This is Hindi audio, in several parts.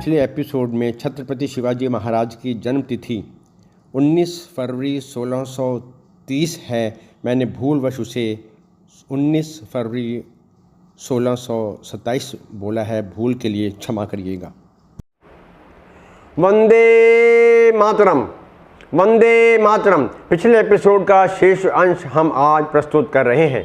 पिछले एपिसोड में छत्रपति शिवाजी महाराज की जन्मतिथि 19 फरवरी 1630 है। मैंने भूलवश उसे 19 फरवरी 1627 बोला है। भूल के लिए क्षमा करिएगा। वंदे मातरम, वंदे मातरम। पिछले एपिसोड का शेष अंश हम आज प्रस्तुत कर रहे हैं।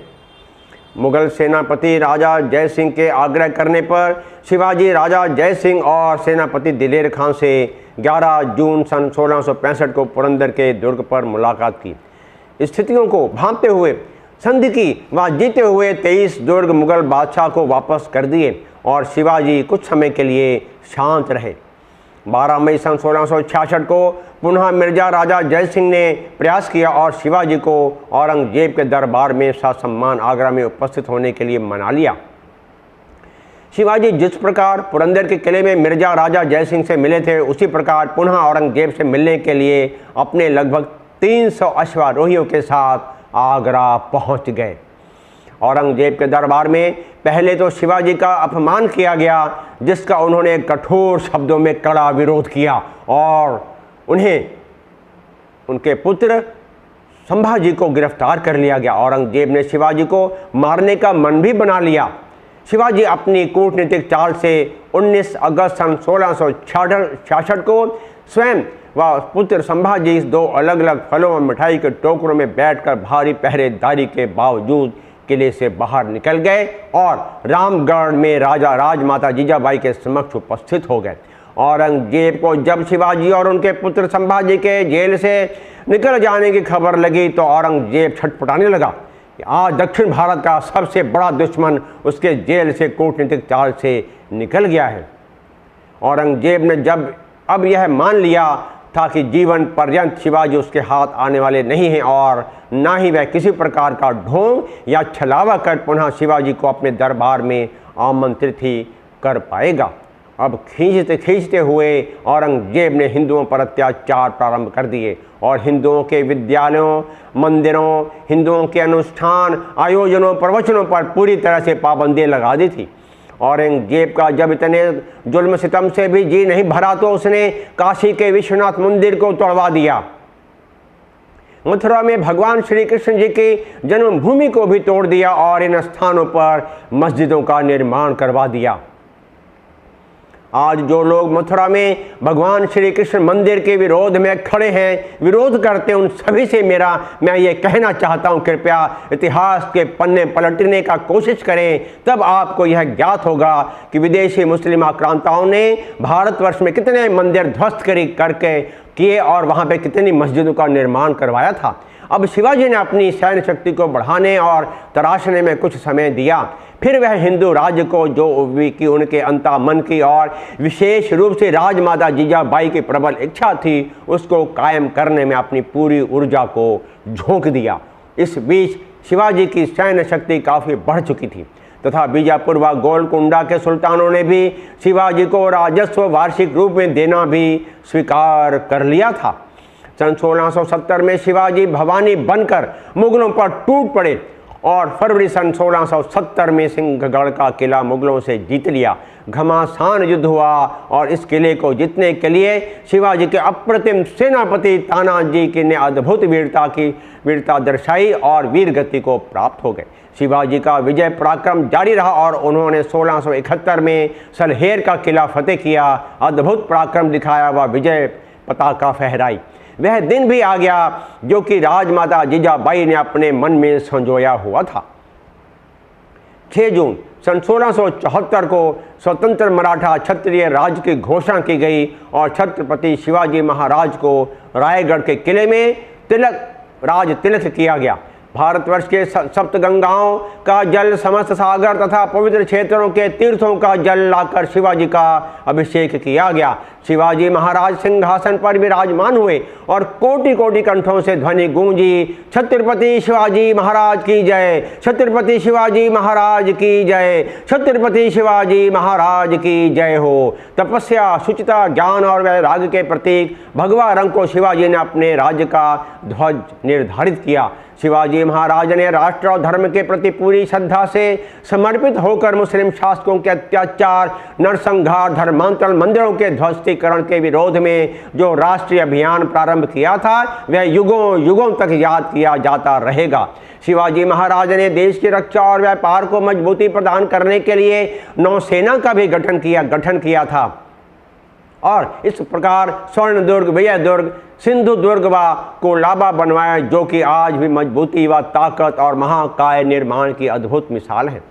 मुगल सेनापति राजा जय सिंह के आग्रह करने पर शिवाजी राजा जय सिंह और सेनापति दिलेर खां से 11 जून सन 1665 को पुरंदर के दुर्ग पर मुलाकात की। स्थितियों को भांपते हुए संधि की व जीते हुए 23 दुर्ग मुगल बादशाह को वापस कर दिए और शिवाजी कुछ समय के लिए शांत रहे। 12 मई सन 1666 को पुनः मिर्जा राजा जय सिंह ने प्रयास किया और शिवाजी को औरंगजेब के दरबार में ससम्मान आगरा में उपस्थित होने के लिए मना लिया। शिवाजी जिस प्रकार पुरंदर के किले में मिर्जा राजा जय सिंह से मिले थे, उसी प्रकार पुनः औरंगजेब से मिलने के लिए अपने लगभग 300 अश्वारोहियों के साथ आगरा पहुंच गए। औरंगजेब के दरबार में पहले तो शिवाजी का अपमान किया गया, जिसका उन्होंने कठोर शब्दों में कड़ा विरोध किया और उन्हें उनके पुत्र संभाजी को गिरफ्तार कर लिया गया। औरंगजेब ने शिवाजी को मारने का मन भी बना लिया। शिवाजी अपनी कूटनीतिक चाल से 19 अगस्त सन 1666 को स्वयं व पुत्र संभाजी 2 अलग अलग फलों और मिठाई के टोकरों में बैठकर भारी पहरेदारी के बावजूद किले से बाहर निकल गए और रामगढ़ में राजा राजमाता जीजाबाई के समक्ष उपस्थित हो गए। औरंगजेब को जब शिवाजी और उनके पुत्र संभाजी के जेल से निकल जाने की खबर लगी तो औरंगजेब छटपटाने लगा कि आज दक्षिण भारत का सबसे बड़ा दुश्मन उसके जेल से कूटनीतिक चाल से निकल गया है। औरंगजेब ने जब अब यह मान लिया था कि जीवन पर्यंत शिवाजी उसके हाथ आने वाले नहीं हैं और ना ही वह किसी प्रकार का ढोंग या छलावा कर पुनः शिवाजी को अपने दरबार में आमंत्रित ही कर पाएगा। अब खींचते खींचते हुए औरंगजेब ने हिंदुओं पर अत्याचार प्रारंभ कर दिए और हिंदुओं के विद्यालयों, मंदिरों, हिंदुओं के अनुष्ठान, आयोजनों, प्रवचनों पर पूरी तरह से पाबंदियां लगा दी थी। औरंगजेब का जब इतने जुल्म सितम से भी जी नहीं भरा तो उसने काशी के विश्वनाथ मंदिर को तोड़वा दिया। मथुरा में भगवान श्री कृष्ण जी की जन्मभूमि को भी तोड़ दिया और इन स्थानों पर मस्जिदों का निर्माण करवा दिया। आज जो लोग मथुरा में भगवान श्री कृष्ण मंदिर के विरोध में खड़े हैं, विरोध करते हैं, उन सभी से मैं ये कहना चाहता हूं, कृपया इतिहास के पन्ने पलटने का कोशिश करें। तब आपको यह ज्ञात होगा कि विदेशी मुस्लिम आक्रांताओं ने भारतवर्ष में कितने मंदिर ध्वस्त करके किए और वहाँ पे कितनी मस्जिदों का निर्माण करवाया था। अब शिवाजी ने अपनी सैन्य शक्ति को बढ़ाने और तराशने में कुछ समय दिया। फिर वह हिंदू राज्य को जो कि उनके अंतःमन की और विशेष रूप से राजमाता जीजाबाई की प्रबल इच्छा थी, उसको कायम करने में अपनी पूरी ऊर्जा को झोंक दिया। इस बीच शिवाजी की सैन्य शक्ति काफ़ी बढ़ चुकी थी तथा बीजापुर व गोलकुंडा के सुल्तानों ने भी शिवाजी को राजस्व वार्षिक रूप में देना भी स्वीकार कर लिया था। सन 1670 में शिवाजी भवानी बनकर मुगलों पर टूट पड़े और फरवरी सन 1670 में सिंहगढ़ का किला मुगलों से जीत लिया। घमासान युद्ध हुआ और इस किले को जीतने के लिए शिवाजी के अप्रतिम सेनापति तानाजी की ने अद्भुत वीरता दर्शाई और वीर गति को प्राप्त हो गए। शिवाजी का विजय पराक्रम जारी रहा और उन्होंने 1671 में सलहेर का किला फतेह किया, अद्भुत पराक्रम दिखाया व विजय पताका फहराई। वह दिन भी आ गया जो कि राजमाता जीजाबाई ने अपने मन में संजोया हुआ था। 6 जून सन 1674 को स्वतंत्र मराठा क्षत्रिय राज्य की घोषणा की गई और छत्रपति शिवाजी महाराज को रायगढ़ के किले में राज तिलक किया गया। भारतवर्ष के सप्तगंगाओं का जल, समस्त सागर तथा पवित्र क्षेत्रों के तीर्थों का जल लाकर शिवाजी का अभिषेक किया गया। शिवाजी महाराज सिंहासन पर विराजमान हुए और कोटि कोटि कंठों से ध्वनि गूंजी, छत्रपति शिवाजी महाराज की जय, छत्रपति शिवाजी महाराज की जय, छत्रपति शिवाजी महाराज की जय हो। तपस्या, शुचिता, ज्ञान और वैराग्य के प्रतीक भगवा रंग को शिवाजी ने अपने राज्य का ध्वज निर्धारित किया। शिवाजी महाराज ने राष्ट्र और धर्म के प्रति पूरी श्रद्धा से समर्पित होकर मुस्लिम शासकों के अत्याचार, नरसंहार, धर्मांतरण, मंदिरों के ध्वस्तीकरण के विरोध में जो राष्ट्रीय अभियान प्रारंभ किया था वह युगों युगों तक याद किया जाता रहेगा। शिवाजी महाराज ने देश की रक्षा और व्यापार को मजबूती प्रदान करने के लिए नौसेना का भी गठन किया था और इस प्रकार स्वर्ण दुर्ग, विजय दुर्ग, सिंधु दुर्ग व कोलाबा बनवाया, जो कि आज भी मजबूती व ताकत और महाकाय निर्माण की अद्भुत मिसाल है।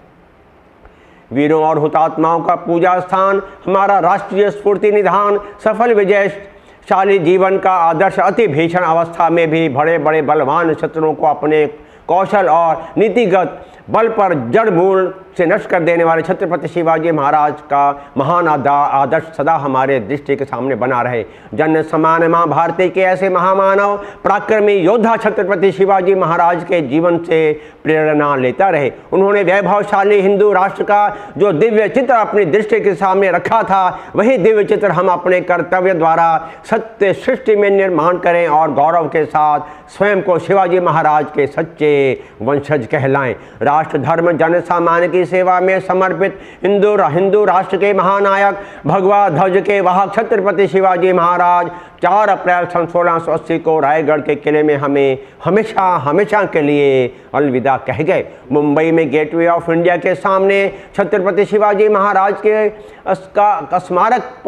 वीरों और हुतात्माओं का पूजा स्थान, हमारा राष्ट्रीय स्फूर्ति निधान, सफल विजयशाली जीवन का आदर्श, अति भीषण अवस्था में भी बड़े बड़े बलवान शत्रुओं को अपने कौशल और नीतिगत बल पर जड़ मूल से नष्ट कर देने वाले छत्रपति शिवाजी महाराज का महान आदर्श सदा हमारे दृष्टि के सामने बना रहे। जन समान मां भारती के ऐसे महामानव पराक्रमी योद्धा छत्रपति शिवाजी महाराज के जीवन से प्रेरणा लेता रहे। उन्होंने वैभवशाली हिंदू राष्ट्र का जो दिव्य चित्र अपनी दृष्टि के सामने रखा था, वही दिव्य चित्र हम अपने कर्तव्य द्वारा सत्य सृष्टि में निर्माण करें और गौरव के साथ स्वयं को शिवाजी महाराज के सच्चे वंशज कहलाएं। राष्ट्र, धर्म, जन सामान्य की सेवा में समर्पित हिंदू राष्ट्र के महानायक, भगवा ध्वज के वाहक छत्रपति शिवाजी महाराज 4 अप्रैल सन 1680 को रायगढ़ के किले में हमें हमेशा के लिए अलविदा कह गए। मुंबई में गेटवे ऑफ इंडिया के सामने छत्रपति शिवाजी महाराज के स्मारक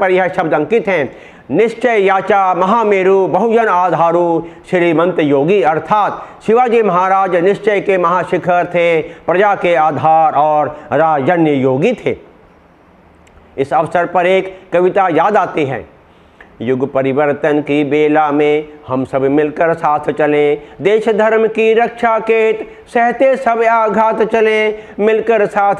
पर यह शब्द अंकित हैं, निश्चय याचा महामेरु बहुजन आधारू श्रीमंत योगी। अर्थात शिवाजी महाराज निश्चय के महाशिखर थे, प्रजा के आधार और राजन्य योगी थे। इस अवसर पर एक कविता याद आती है। युग परिवर्तन की बेला में हम सब मिलकर साथ चलें, देश धर्म की रक्षा के सहते सब आघात चलें, मिलकर साथ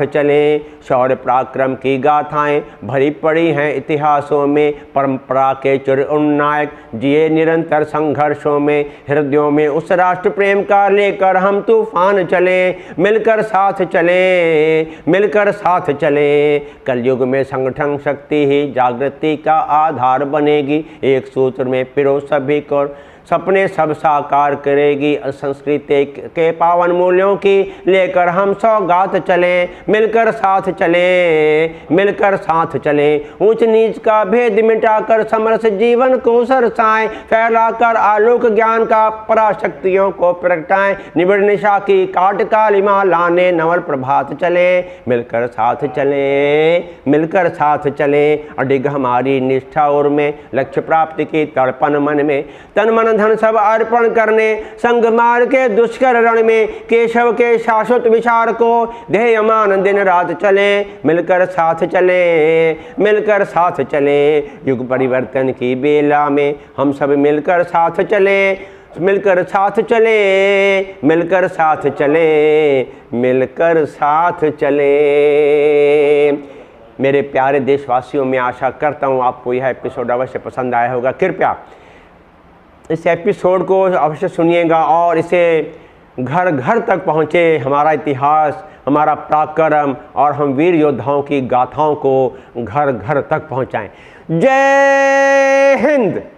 चलें। शौर्य पराक्रम की गाथाएं भरी पड़ी हैं इतिहासों में, परंपरा के चिर उन्नायक जिए निरंतर संघर्षों में, हृदयों में उस राष्ट्र प्रेम का लेकर हम तूफान चलें, मिलकर साथ चलें। कलयुग में संगठन शक्ति ही जागृति का आधार बनेगी, एक सूत्र में पिरो सभी को सपने सब साकार करेगी। संस्कृति के पावन मूल्यों की लेकर हम सौगात चलें, मिलकर साथ चलें। ऊंच नीच का भेद मिटाकर समरस जीवन को सरसाएं, फैलाकर आलोक ज्ञान का पराशक्तियों को प्रगटाएं। निबिड़ निशा की काट कालिमा लाने नवल प्रभात चले, मिलकर साथ चलें। अडिग हमारी निष्ठा और में लक्ष्य प्राप्ति की तड़पन मन में, तन मन धन सब अर्पण करने संग मार के दुष्कर रण में, केशव के शाश्वत विचार को ध्येयमान दिन रात चले, मिलकर साथ चले। युग परिवर्तन की बेला में हम सब मिलकर साथ चले। मेरे प्यारे देशवासियों, मैं आशा करता हूँ आपको यह एपिसोड अवश्य पसंद आया होगा। कृपया इस एपिसोड को अवश्य सुनिएगा और इसे घर घर तक पहुँचे। हमारा इतिहास, हमारा पराक्रम और हम वीर योद्धाओं की गाथाओं को घर घर तक पहुँचाएं। जय हिंद।